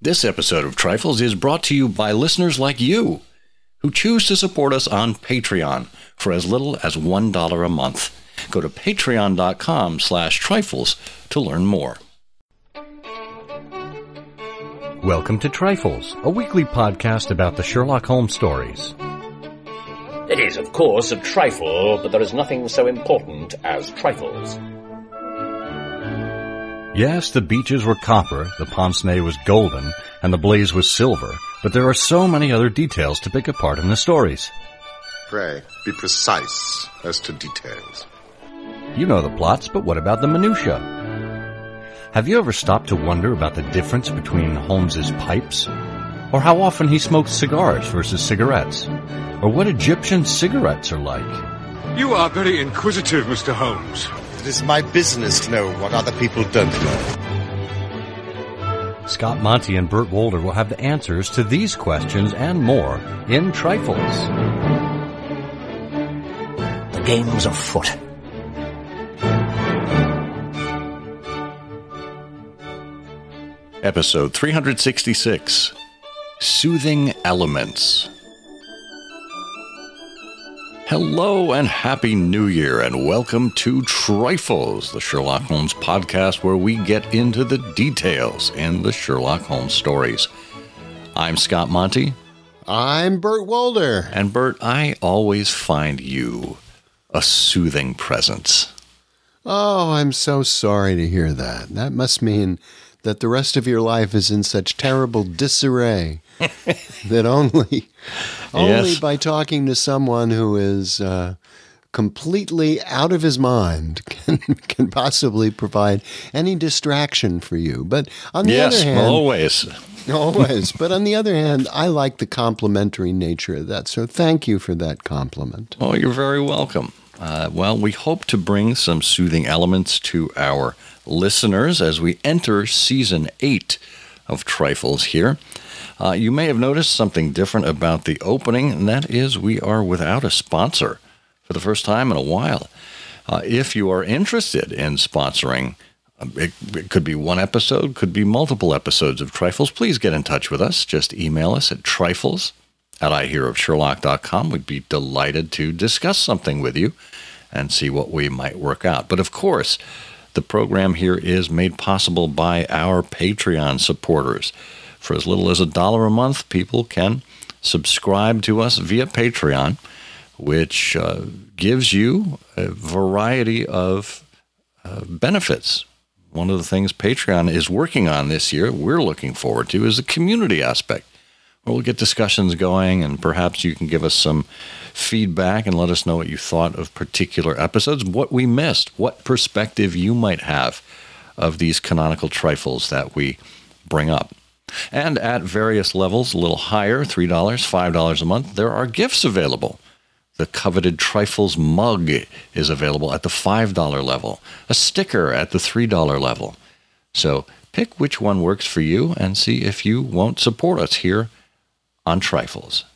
This episode of Trifles is brought to you by listeners like you, who choose to support us on Patreon for as little as $1 a month. Go to patreon.com/trifles to learn more. Welcome to Trifles, a weekly podcast about the Sherlock Holmes stories. It is, of course, a trifle, but there is nothing so important as trifles. Yes, the beaches were copper, the pince-nez was golden, and the blaze was silver, but there are so many other details to pick apart in the stories. Pray, be precise as to details. You know the plots, but what about the minutiae? Have you ever stopped to wonder about the difference between Holmes's pipes? Or how often he smokes cigars versus cigarettes? Or what Egyptian cigarettes are like? You are very inquisitive, Mr. Holmes. It is my business to know what other people don't know. Scott Monty and Burt Wolder will have the answers to these questions and more in Trifles. The game's afoot. Episode 366, Soothing Elements. Hello and Happy New Year, and welcome to Trifles, the Sherlock Holmes podcast where we get into the details in the Sherlock Holmes stories. I'm Scott Monty. I'm Burt Wolder. And Burt, I always find you a soothing presence. Oh, I'm so sorry to hear that. That must mean that the rest of your life is in such terrible disarray that only Yes. by talking to someone who is completely out of his mind can possibly provide any distraction for you. But on the other hand, always. But on the other hand, I like the complimentary nature of that. So thank you for that compliment. Oh, you're very welcome. Well, we hope to bring some soothing elements to our listeners as we enter Season 8 of Trifles here. You may have noticed something different about the opening, and that is we are without a sponsor for the first time in a while. If you are interested in sponsoring, it could be one episode, could be multiple episodes of Trifles, please get in touch with us. Just email us at trifles@ihearofsherlock.com. We'd be delighted to discuss something with you and see what we might work out. But of course, the program here is made possible by our Patreon supporters. For as little as $1 a month, people can subscribe to us via Patreon, which gives you a variety of benefits. One of the things Patreon is working on this year, we're looking forward to, is the community aspect, where we'll get discussions going, and perhaps you can give us some feedback and let us know what you thought of particular episodes, what we missed, what perspective you might have of these canonical trifles that we bring up. And at various levels, a little higher, $3, $5 a month, there are gifts available. The coveted Trifles mug is available at the $5 level, a sticker at the $3 level. So pick which one works for you and see if you won't support us here on Trifles.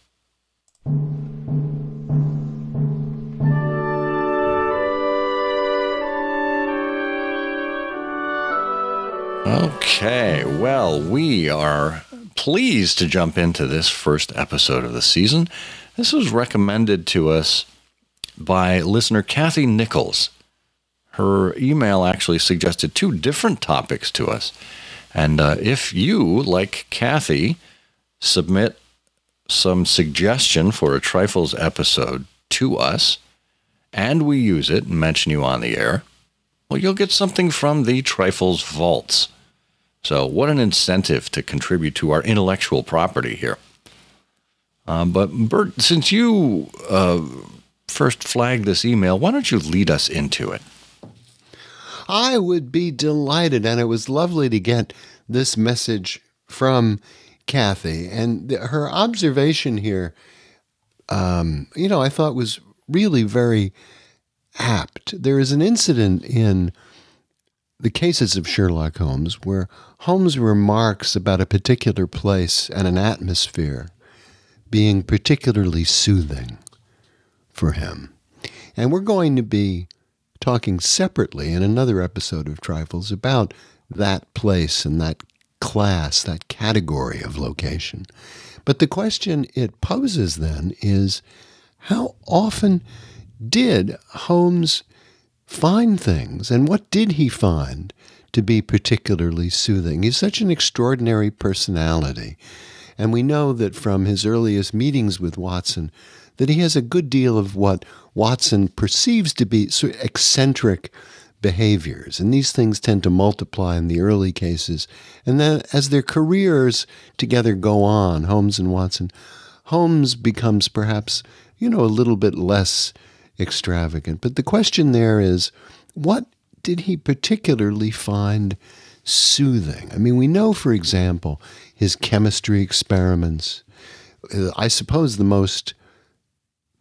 Okay, well, we are pleased to jump into this first episode of the season. This was recommended to us by listener Kathy Nichols. Her email actually suggested two different topics to us. And if you, like Kathy, submit some suggestion for a Trifles episode to us, and we use it and mention you on the air, well, you'll get something from the Trifles vaults. So what an incentive to contribute to our intellectual property here. But Burt, since you first flagged this email, why don't you lead us into it? I would be delighted, and it was lovely to get this message from Kathy. And her observation here, I thought was really very apt. There is an incident in the cases of Sherlock Holmes where Holmes remarks about a particular place and an atmosphere being particularly soothing for him. And we're going to be talking separately in another episode of Trifles about that place and that class, that category of location. But the question it poses then is, how often did Holmes find things, and what did he find to be particularly soothing? He's such an extraordinary personality, and we know that from his earliest meetings with Watson that he has a good deal of what Watson perceives to be sort of eccentric behaviors, and these things tend to multiply in the early cases. And then as their careers together go on, Holmes and Watson, Holmes becomes perhaps, a little bit less extravagant. But the question there is, what did he particularly find soothing? I mean, we know, for example, his chemistry experiments. I suppose the most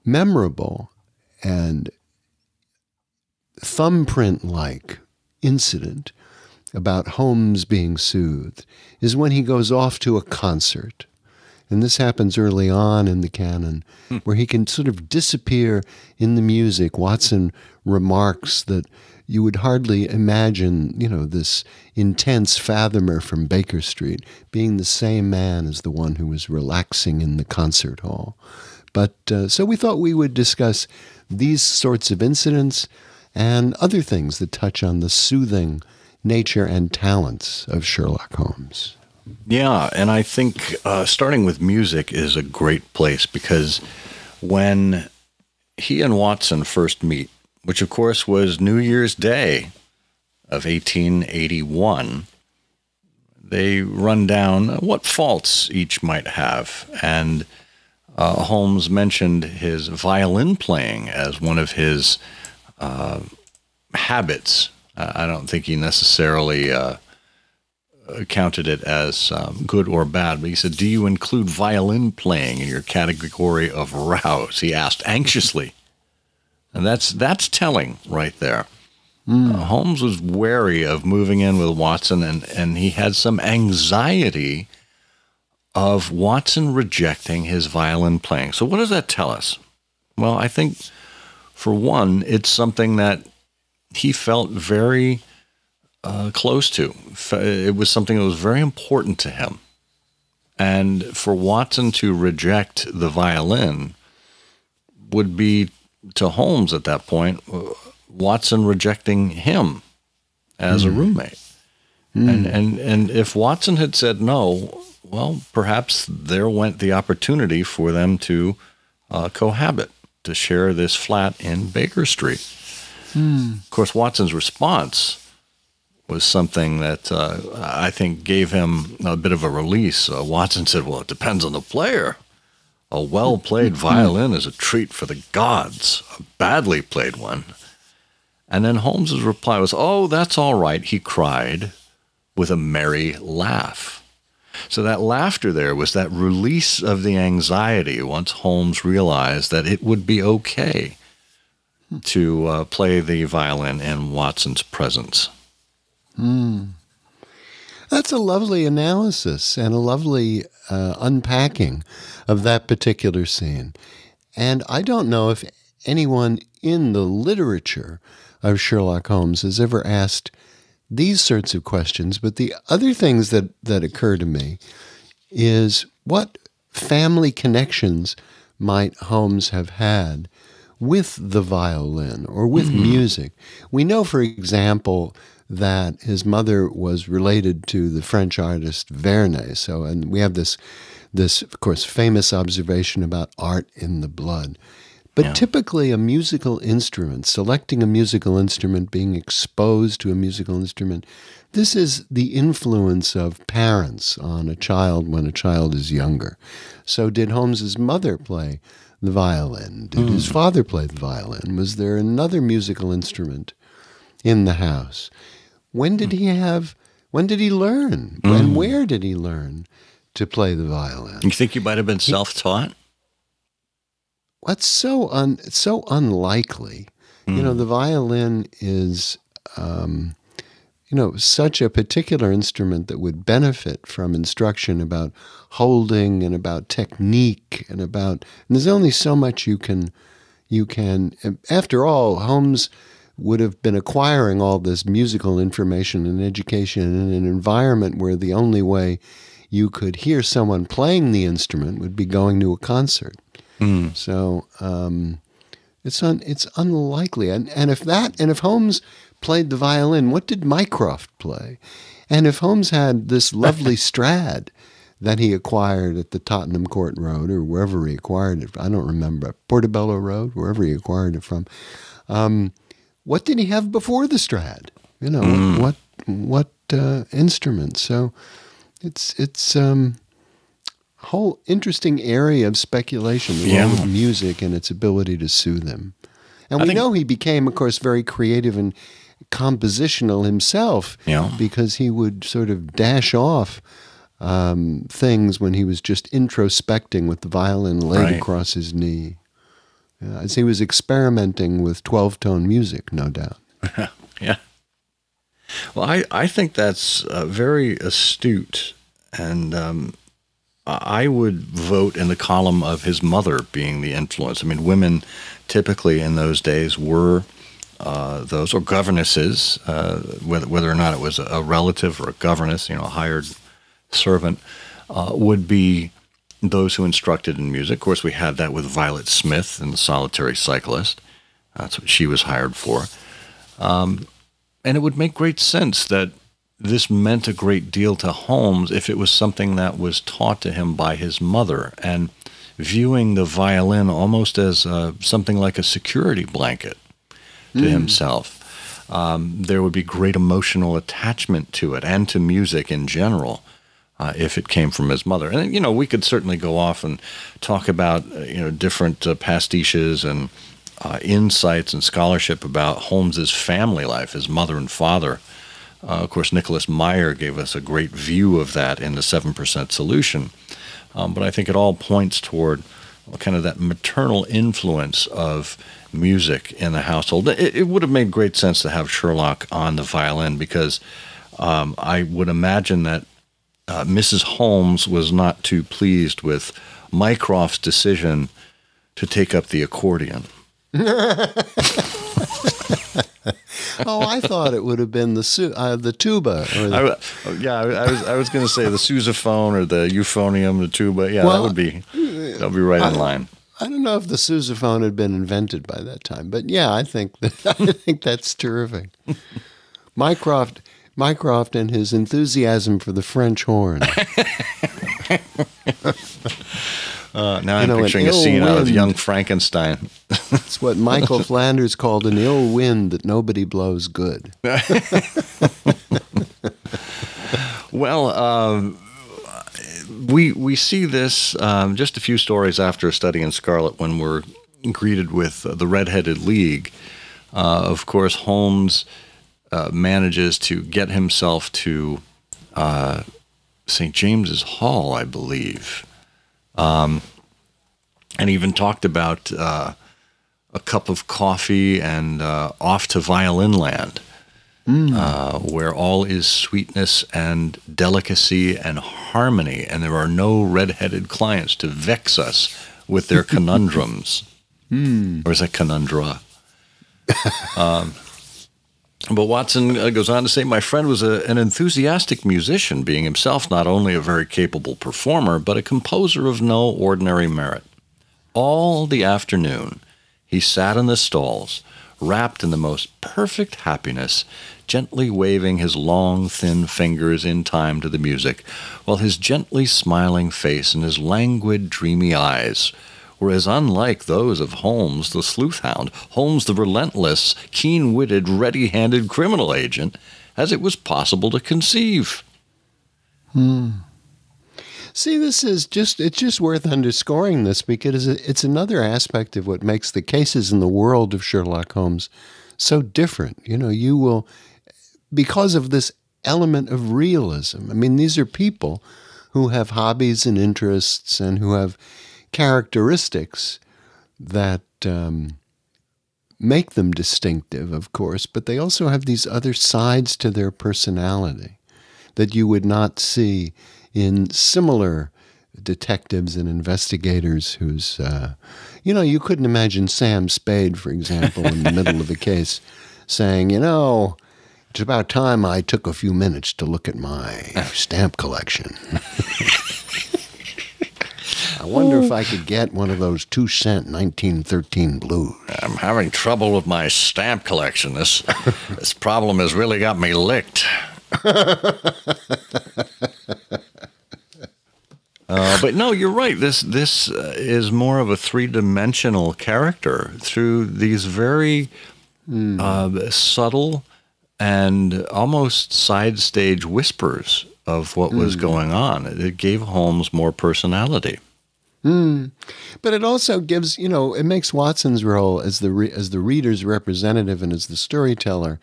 memorable and thumbprint-like incident about Holmes being soothed is when he goes off to a concert. And this happens early on in the canon, where he can sort of disappear in the music. Watson remarks that you would hardly imagine, this intense fathomer from Baker Street being the same man as the one who was relaxing in the concert hall. But so we thought we would discuss these sorts of incidents and other things that touch on the soothing nature and talents of Sherlock Holmes. Yeah, and I think starting with music is a great place, because when he and Watson first meet, which of course was New Year's Day of 1881, they run down what faults each might have. And Holmes mentioned his violin playing as one of his habits. I don't think he necessarily counted it as good or bad, but he said, "Do you include violin playing in your category of rouse?" he asked anxiously. And that's telling right there. Holmes was wary of moving in with Watson, and he had some anxiety of Watson rejecting his violin playing. So what does that tell us? Well, I think, for one, it's something that he felt very close to. It was something that was very important to him. And for Watson to reject the violin would be, to Holmes at that point, Watson rejecting him as a roommate. And if Watson had said no, well, perhaps there went the opportunity for them to cohabit, to share this flat in Baker Street. Of course, Watson's response was something that I think gave him a bit of a release. Watson said, "Well, it depends on the player. A well-played violin is a treat for the gods. A badly played one." And then Holmes's reply was, "Oh, that's all right," he cried with a merry laugh. So that laughter there was that release of the anxiety once Holmes realized that it would be okay to play the violin in Watson's presence. That's a lovely analysis and a lovely unpacking of that particular scene. And I don't know if anyone in the literature of Sherlock Holmes has ever asked these sorts of questions, but the other things that occur to me is, what family connections might Holmes have had with the violin or with music? We know, for example, that his mother was related to the French artist Vernet. So, and we have this, of course, famous observation about art in the blood. But typically a musical instrument, selecting a musical instrument, being exposed to a musical instrument, this is the influence of parents on a child when a child is younger. So did Holmes's mother play the violin? Did his father play the violin? Was there another musical instrument in the house? When did he learn? And where did he learn to play the violin? You think he might have been self-taught? That's so unlikely. The violin is, such a particular instrument that would benefit from instruction about holding and about technique and there's only so much you can. After all, Holmes would have been acquiring all this musical information and education in an environment where the only way you could hear someone playing the instrument would be going to a concert. So it's unlikely. And if Holmes played the violin, what did Mycroft play? And if Holmes had this lovely Strad that he acquired at the Tottenham Court Road or wherever he acquired it, I don't remember, Portobello Road, wherever he acquired it from, what did he have before the Strad? You know, what instruments? So it's whole interesting area of speculation, the role of music and its ability to soothe him. And we know he became, of course, very creative and compositional himself because he would sort of dash off things when he was just introspecting with the violin laid across his knee. As he was experimenting with 12-tone music, no doubt. Yeah. Well, I think that's very astute, and I would vote in the column of his mother being the influence. I mean, women typically in those days were those, or governesses, whether or not it was a relative or a governess, a hired servant, would be those who instructed in music. Of course, we had that with Violet Smith in The Solitary Cyclist. That's what she was hired for. And it would make great sense that this meant a great deal to Holmes if it was something that was taught to him by his mother, and viewing the violin almost as something like a security blanket to himself. There would be great emotional attachment to it and to music in general if it came from his mother. And, we could certainly go off and talk about, different pastiches and insights and scholarship about Holmes's family life, his mother and father. Of course, Nicholas Meyer gave us a great view of that in the 7% Solution. But I think it all points toward kind of that maternal influence of music in the household. It would have made great sense to have Sherlock on the violin because I would imagine that Mrs. Holmes was not too pleased with Mycroft's decision to take up the accordion. Oh, I thought it would have been the tuba. I was going to say the sousaphone or the euphonium, the tuba. Yeah, well, that'll be right in line. I don't know if the sousaphone had been invented by that time, but yeah, I think that's terrific. Mycroft and his enthusiasm for the French horn. Now I'm picturing a scene out of Young Frankenstein. It's what Michael Flanders called an ill wind that nobody blows good. Well, we see this just a few stories after A Study in Scarlet when we're greeted with the Red-Headed League. Of course, Holmes manages to get himself to St. James's Hall, I believe. And even talked about a cup of coffee and off to Violin Land, where all is sweetness and delicacy and harmony, and there are no red-headed clients to vex us with their conundrums. Or is that conundra? But Watson goes on to say, my friend was an enthusiastic musician, being himself not only a very capable performer, but a composer of no ordinary merit. All the afternoon, he sat in the stalls, wrapped in the most perfect happiness, gently waving his long, thin fingers in time to the music, while his gently smiling face and his languid, dreamy eyes were as unlike those of Holmes the sleuth hound, Holmes the relentless, keen-witted, ready-handed criminal agent, as it was possible to conceive. See, it's just worth underscoring this because it's another aspect of what makes the cases in the world of Sherlock Holmes so different. You will, because of this element of realism. I mean, these are people who have hobbies and interests and who have characteristics that make them distinctive, of course, but they also have these other sides to their personality that you would not see in similar detectives and investigators whose, you couldn't imagine Sam Spade, for example, in the middle of a case saying, it's about time I took a few minutes to look at my stamp collection. I wonder if I could get one of those 2-cent 1913 blues. I'm having trouble with my stamp collection. This problem has really got me licked. But no, you're right. This is more of a three-dimensional character through these very subtle and almost side-stage whispers of what was going on. It gave Holmes more personality. But it also gives, it makes Watson's role as the reader's representative and as the storyteller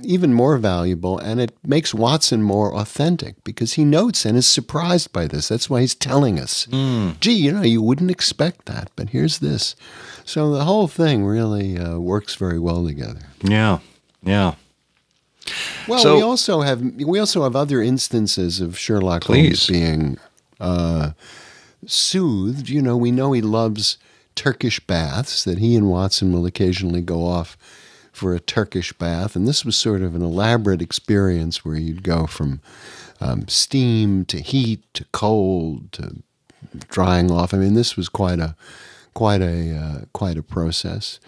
even more valuable, and it makes Watson more authentic because he notes and is surprised by this. That's why he's telling us, gee, you wouldn't expect that, but here's this. So the whole thing really works very well together. Yeah, yeah. Well, so, we also have other instances of Sherlock Holmes being soothed. We know he loves Turkish baths, that he and Watson will occasionally go off for a Turkish bath. And this was sort of an elaborate experience where you'd go from steam to heat to cold to drying off. I mean, this was quite a process.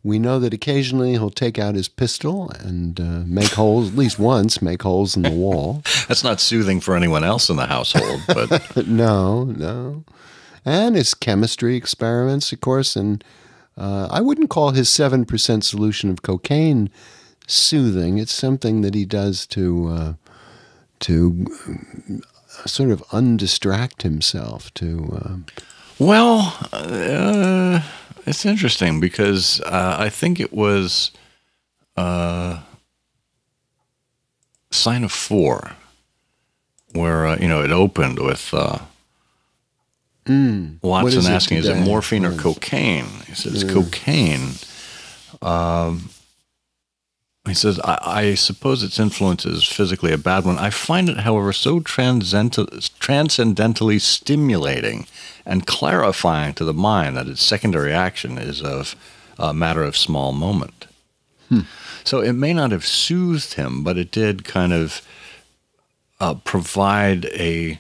We know that occasionally he'll take out his pistol and make holes, at least once, make holes in the wall. That's not soothing for anyone else in the household, but No. And his chemistry experiments, of course, and I wouldn't call his 7% solution of cocaine soothing. It's something that he does to sort of undistract himself. It's interesting because I think it was Sign of Four, where it opened with Watson asking, "Is it morphine or cocaine?" He says, "It's cocaine." He says, I suppose its influence is physically a bad one. I find it, however, so transcendentally stimulating and clarifying to the mind that its secondary action is of a matter of small moment. So it may not have soothed him, but it did kind of provide a...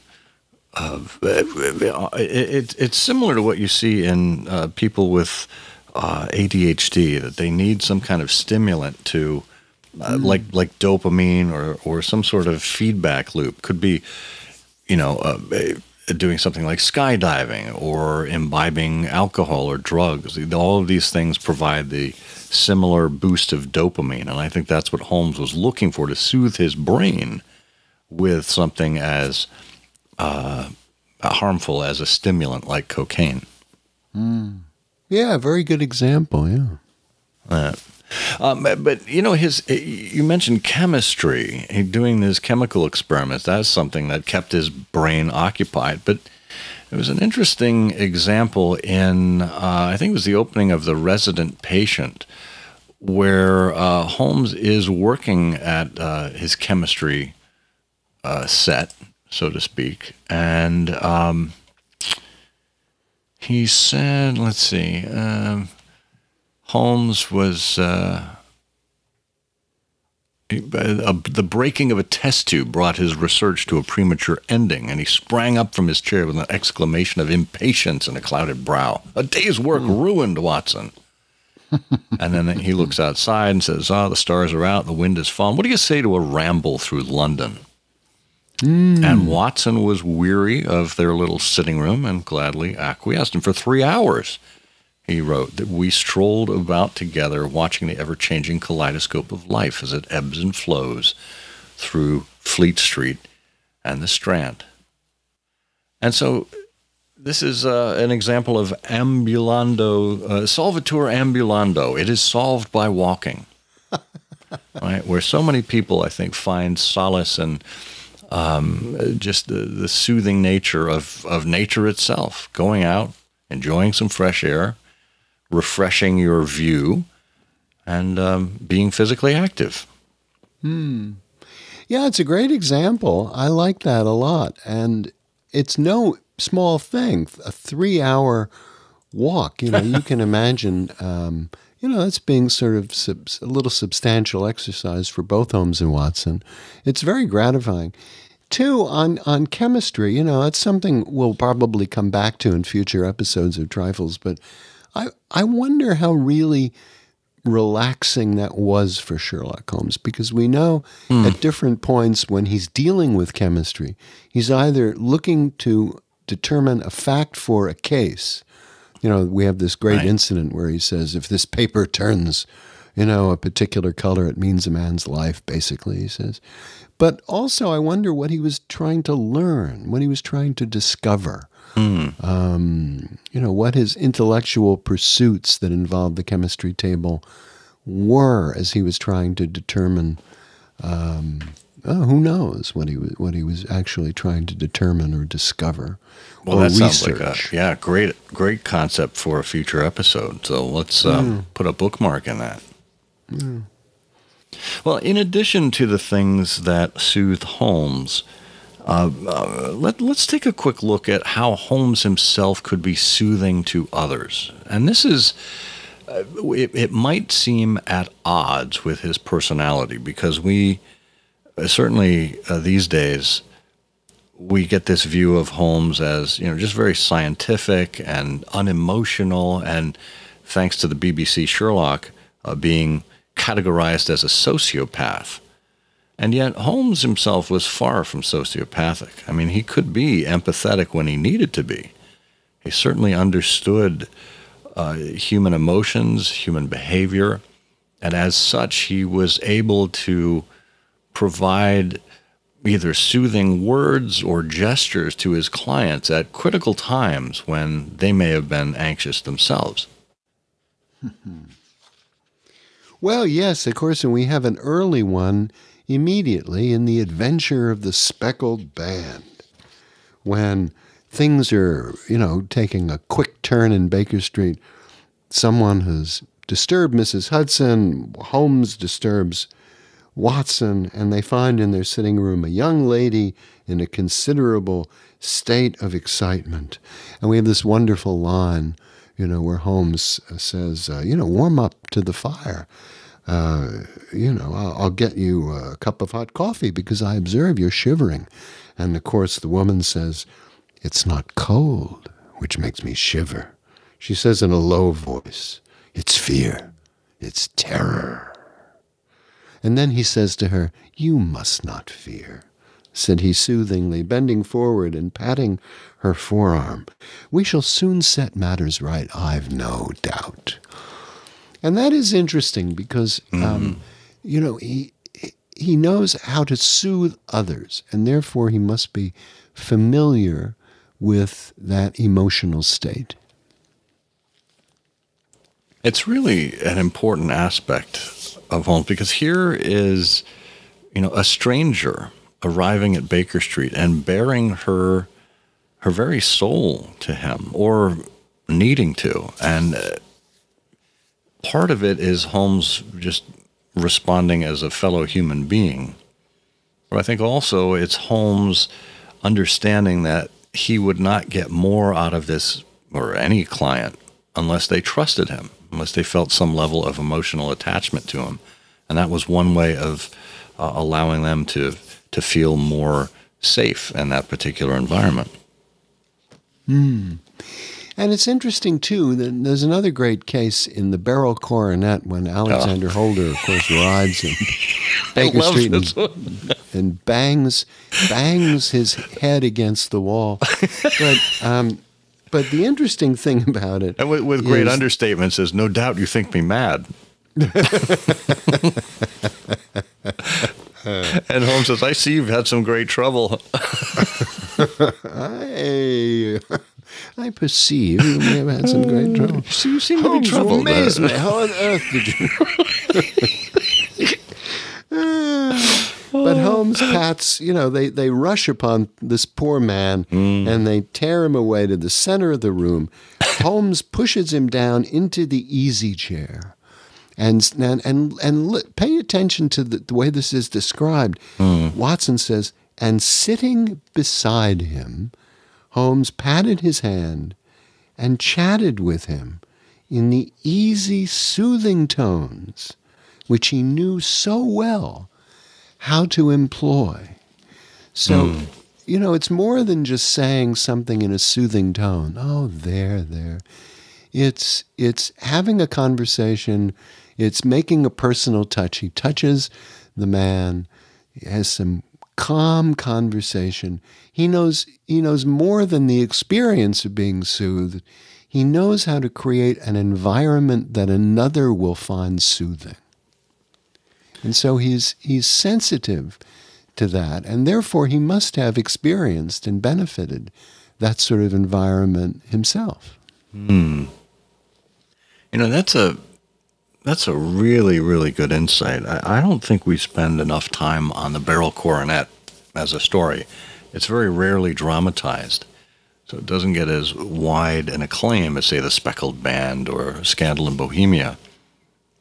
it's similar to what you see in people with ADHD, that they need some kind of stimulant to... like dopamine or some sort of feedback loop. Could be, doing something like skydiving or imbibing alcohol or drugs. All of these things provide the similar boost of dopamine, and I think that's what Holmes was looking for, to soothe his brain with something as harmful as a stimulant like cocaine. Yeah, very good example, yeah. But you mentioned chemistry. Doing these chemical experiments, that's something that kept his brain occupied. But it was an interesting example in, I think it was the opening of The Resident Patient, where Holmes is working at his chemistry set, so to speak, and he said, let's see, Holmes was the breaking of a test tube brought his research to a premature ending, and he sprang up from his chair with an exclamation of impatience and a clouded brow. A day's work ruined, Watson. And then he looks outside and says, the stars are out, the wind has fallen. What do you say to a ramble through London? And Watson was weary of their little sitting room and gladly acquiesced. And for 3 hours, he wrote, that we strolled about together, watching the ever-changing kaleidoscope of life as it ebbs and flows through Fleet Street and the Strand. And so this is an example of ambulando, solvitur ambulando. It is solved by walking, right? Where so many people, I think, find solace in just the soothing nature of nature itself, going out, enjoying some fresh air, refreshing your view, and being physically active. Yeah, it's a great example. I like that a lot. And it's no small thing, a 3-hour walk. You can imagine, that's being sort of a little substantial exercise for both Holmes and Watson. It's very gratifying. Two, on chemistry, it's something we'll probably come back to in future episodes of Trifles, but I wonder how really relaxing that was for Sherlock Holmes, because we know at different points when he's dealing with chemistry, he's either looking to determine a fact for a case. We have this great incident where he says, if this paper turns, a particular color, it means a man's life, basically, he says. But also, I wonder what he was trying to learn, what he was trying to discover. What his intellectual pursuits that involved the chemistry table were as he was trying to determine. Who knows what he was actually trying to determine or discover. Well, or that research. sounds like great concept for a future episode. So let's put a bookmark in that. Well, in addition to the things that soothe Holmes, let's take a quick look at how Holmes himself could be soothing to others. And this is, it might seem at odds with his personality, because we, certainly these days, we get this view of Holmes as, just very scientific and unemotional, and thanks to the BBC Sherlock being categorized as a sociopath. And yet Holmes himself was far from sociopathic. I mean, he could be empathetic when he needed to be. He certainly understood human emotions, human behavior, and as such, he was able to provide either soothing words or gestures to his clients at critical times when they may have been anxious themselves. Well, yes, of course, and we have an early one immediately in The Adventure of the Speckled Band, when things are, taking a quick turn in Baker Street. Someone has disturbed Mrs. Hudson, Holmes disturbs Watson, and they find in their sitting room a young lady in a considerable state of excitement. And we have this wonderful line, where Holmes says, warm up to the fire. I'll get you a cup of hot coffee because I observe you're shivering. And of course the woman says, it's not cold, which makes me shiver. She says in a low voice, it's fear, it's terror. And then he says to her, you must not fear, said he soothingly, bending forward and patting her forearm. We shall soon set matters right, I've no doubt. And that is interesting because, he knows how to soothe others, and therefore he must be familiar with that emotional state. It's really an important aspect of Holmes, because here is, a stranger arriving at Baker Street and bearing her very soul to him, or needing to. And part of it is Holmes just responding as a fellow human being. But I think also it's Holmes understanding that he would not get more out of this, or any client, unless they trusted him, unless they felt some level of emotional attachment to him. And that was one way of allowing them to feel more safe in that particular environment. And it's interesting, too, that there's another great case in The Beryl Coronet when Alexander Holder, of course, rides in Baker Street and bangs his head against the wall. But the interesting thing about it... And with great understatements is, no doubt you think me mad. And Holmes says, I see you've had some great trouble. I perceive you may have had some great trouble. So you seem to be troubled. Amaze me. How on earth did you... But Holmes pats, they rush upon this poor man and they tear him away to the center of the room. Holmes pushes him down into the easy chair. And pay attention to the way this is described. Watson says, and sitting beside him, Holmes patted his hand and chatted with him in the easy, soothing tones which he knew so well how to employ. So, it's more than just saying something in a soothing tone. Oh, there. It's having a conversation. It's making a personal touch. He touches the man. He has some calm conversation. He knows more than the experience of being soothed. He knows how to create an environment that another will find soothing. And so he's sensitive to that, and therefore he must have experienced and benefited that sort of environment himself. That's a really, really good insight. I don't think we spend enough time on the barrel coronet as a story. It's very rarely dramatized, so it doesn't get as wide an acclaim as, say, The Speckled Band or Scandal in Bohemia.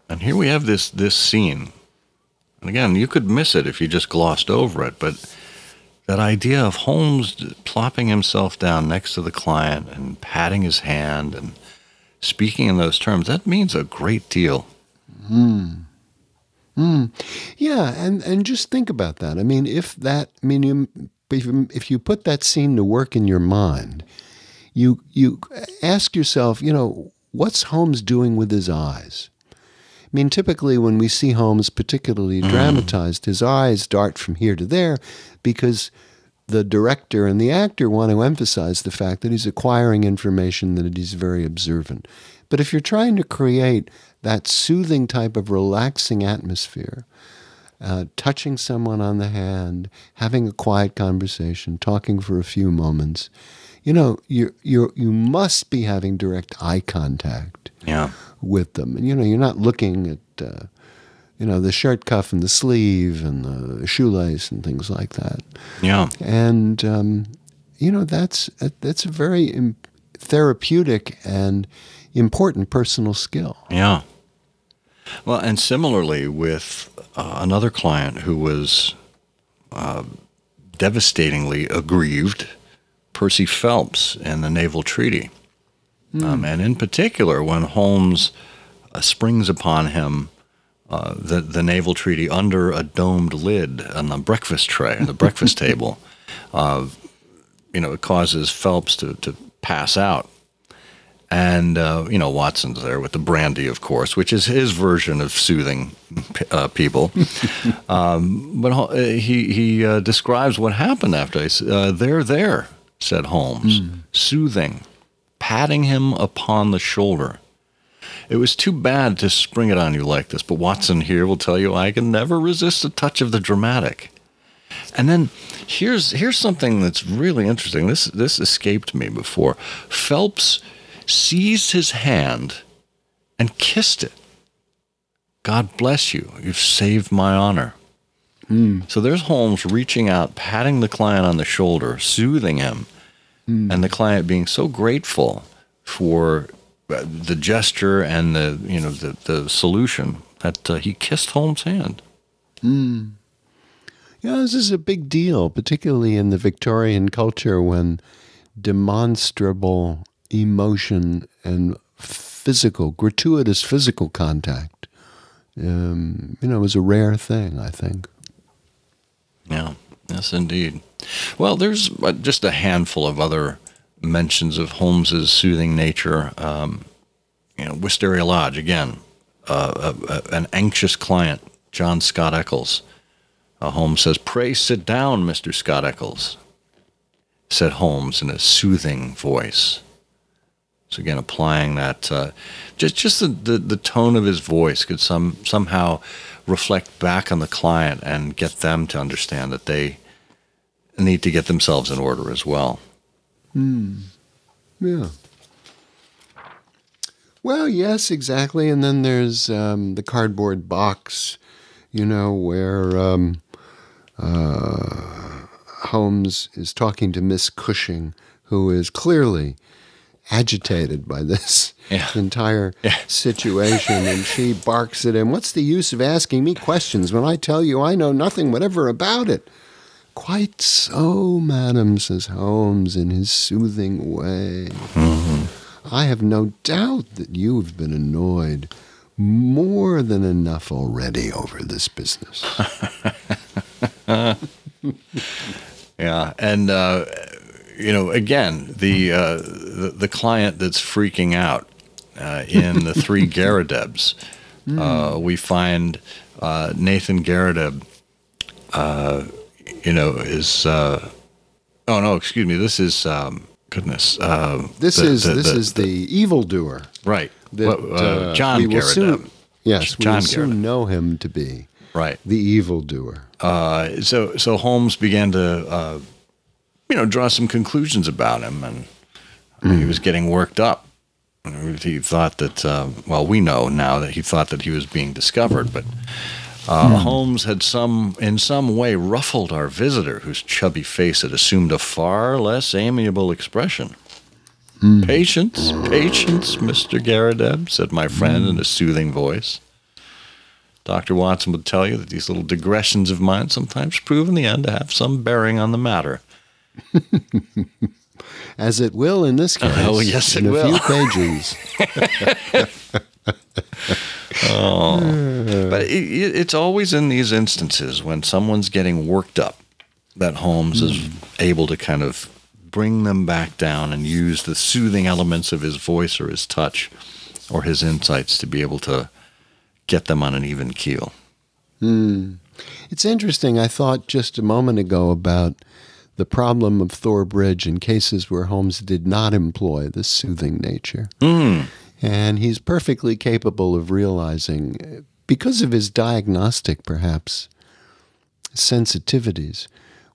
And here we have this scene. And again, you could miss it if you just glossed over it, but that idea of Holmes plopping himself down next to the client and patting his hand and speaking in those terms, that means a great deal. Yeah, and just think about that. I mean, if you put that scene to work in your mind, you ask yourself, what's Holmes doing with his eyes? I mean, typically when we see Holmes particularly dramatized, his eyes dart from here to there because the director and the actor want to emphasize the fact that he's acquiring information, that he's very observant. But if you're trying to create that soothing type of relaxing atmosphere, touching someone on the hand, having a quiet conversation, talking for a few moments, you must be having direct eye contact with them. And, you're not looking at, the shirt cuff and the sleeve and the shoelace and things like that. Yeah. And, that's a very therapeutic and important personal skill. Yeah. Well, and similarly with another client who was devastatingly aggrieved, Percy Phelps, in the Naval Treaty. And in particular, when Holmes springs upon him the Naval Treaty under a domed lid on the breakfast tray, the breakfast table, it causes Phelps to pass out. And, Watson's there with the brandy, of course, which is his version of soothing people. But he describes what happened after. There, said Holmes, soothing, patting him upon the shoulder. It was too bad to spring it on you like this, but Watson here will tell you I can never resist a touch of the dramatic. And then here's something that's really interesting. This escaped me before. Phelps seized his hand and kissed it. God bless you. You've saved my honor. So there's Holmes reaching out, patting the client on the shoulder, soothing him, and the client being so grateful for the gesture and the solution that he kissed Holmes' hand. Yeah, this is a big deal, particularly in the Victorian culture when demonstrable emotion and gratuitous physical contact, was a rare thing, I think. Yeah, yes, indeed. Well, there's just a handful of other mentions of Holmes's soothing nature. Wisteria Lodge, again, an anxious client, John Scott Eccles. Holmes says, "Pray sit down, Mr. Scott Eccles," said Holmes in a soothing voice. So again, applying that, just the tone of his voice could somehow reflect back on the client and get them to understand that they need to get themselves in order as well. Yeah. Well, yes, exactly. And then there's the cardboard box, where Holmes is talking to Miss Cushing, who is clearly agitated by this entire situation, and she barks at him, "What's the use of asking me questions when I tell you I know nothing whatever about it?" "Quite so, madam," says Holmes in his soothing way. I have no doubt that you've been annoyed more than enough already over this business. Yeah, and again, the client that's freaking out in the three Garadebs, we find Nathan Garadeb, is oh no, excuse me, this is goodness, this is the evildoer, right? That, John we will Garadeb. Soon, yes, we John will soon Garadeb. know him to be right. The evildoer. So Holmes began to draw some conclusions about him, and he was getting worked up. He thought that we know now that he thought that he was being discovered, but Holmes had in some way ruffled our visitor, whose chubby face had assumed a far less amiable expression. Patience, Mr. Garadeb, said my friend in a soothing voice. Dr. Watson would tell you that these little digressions of mine sometimes prove in the end to have some bearing on the matter. As it will in this case. Oh, yes, it will. In a few pages. But it's always in these instances when someone's getting worked up that Holmes is able to kind of bring them back down and use the soothing elements of his voice or his touch or his insights to be able to get them on an even keel. It's interesting. I thought just a moment ago about the problem of Thor Bridge in cases where Holmes did not employ the soothing nature. And he's perfectly capable of realizing, because of his diagnostic, perhaps, sensitivities,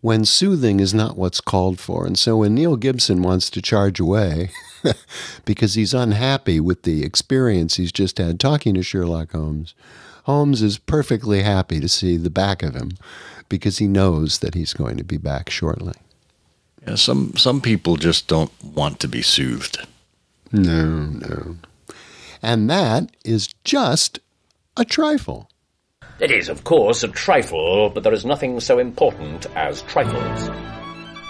when soothing is not what's called for. And so when Neil Gibson wants to charge away because he's unhappy with the experience he's just had talking to Sherlock Holmes, Holmes is perfectly happy to see the back of him because he knows that he's going to be back shortly. Yeah, some people just don't want to be soothed. No. And that is just a trifle. It is, of course, a trifle, but there is nothing so important as trifles.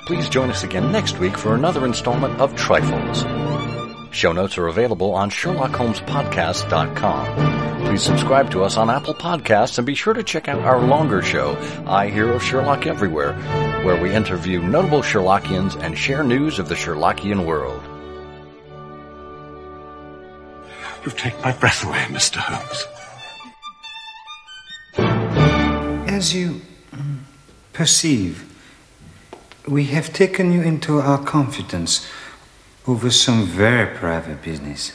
Please join us again next week for another installment of Trifles. Show notes are available on SherlockHolmesPodcast.com. Please subscribe to us on Apple Podcasts and be sure to check out our longer show, I Hear of Sherlock Everywhere, where we interview notable Sherlockians and share news of the Sherlockian world. You've taken my breath away, Mr. Holmes. As you perceive, we have taken you into our confidence over some very private business.